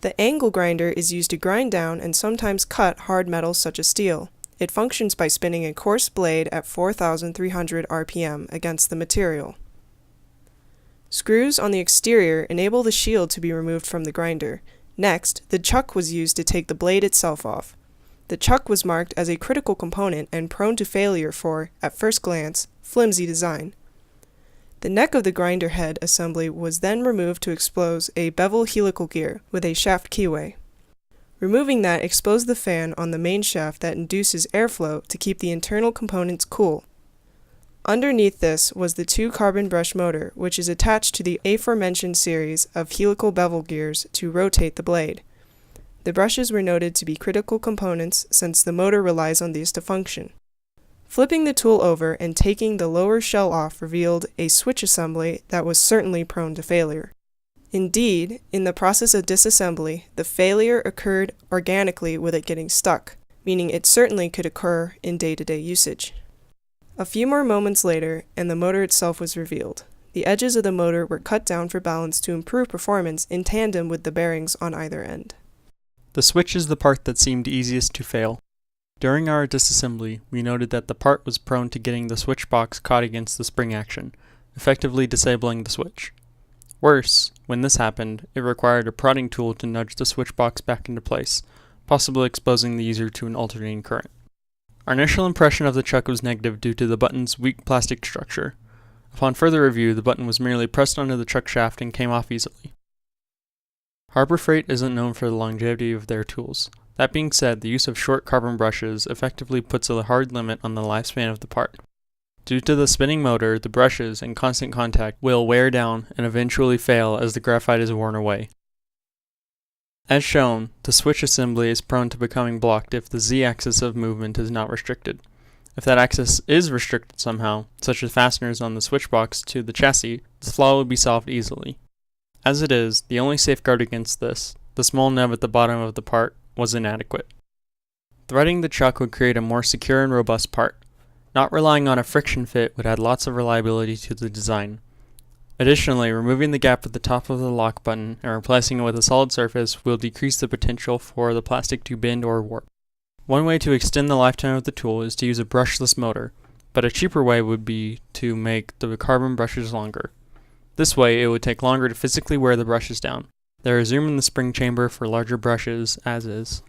The angle grinder is used to grind down and sometimes cut hard metals such as steel. It functions by spinning a coarse blade at 4,300 RPM against the material. Screws on the exterior enable the shield to be removed from the grinder. Next, the chuck was used to take the blade itself off. The chuck was marked as a critical component and prone to failure for, at first glance, flimsy design. The neck of the grinder head assembly was then removed to expose a bevel helical gear with a shaft keyway. Removing that exposed the fan on the main shaft that induces airflow to keep the internal components cool. Underneath this was the 2-carbon brush motor, which is attached to the aforementioned series of helical bevel gears to rotate the blade. The brushes were noted to be critical components since the motor relies on these to function. Flipping the tool over and taking the lower shell off revealed a switch assembly that was certainly prone to failure. Indeed, in the process of disassembly, the failure occurred organically with it getting stuck, meaning it certainly could occur in day-to-day usage. A few more moments later, and the motor itself was revealed. The edges of the motor were cut down for balance to improve performance in tandem with the bearings on either end. The switch is the part that seemed easiest to fail. During our disassembly, we noted that the part was prone to getting the switch box caught against the spring action, effectively disabling the switch. Worse, when this happened, it required a prodding tool to nudge the switch box back into place, possibly exposing the user to an alternating current. Our initial impression of the chuck was negative due to the button's weak plastic structure. Upon further review, the button was merely pressed onto the chuck shaft and came off easily. Harbor Freight isn't known for the longevity of their tools. That being said, the use of short carbon brushes effectively puts a hard limit on the lifespan of the part. Due to the spinning motor, the brushes, in constant contact, will wear down and eventually fail as the graphite is worn away. As shown, the switch assembly is prone to becoming blocked if the Z-axis of movement is not restricted. If that axis is restricted somehow, such as fasteners on the switch box to the chassis, the flaw will be solved easily. As it is, the only safeguard against this, the small nub at the bottom of the part, was inadequate. Threading the chuck would create a more secure and robust part. Not relying on a friction fit would add lots of reliability to the design. Additionally, removing the gap at the top of the lock button and replacing it with a solid surface will decrease the potential for the plastic to bend or warp. One way to extend the lifetime of the tool is to use a brushless motor, but a cheaper way would be to make the carbon brushes longer. This way, it would take longer to physically wear the brushes down. There is room in the spring chamber for larger brushes, as is.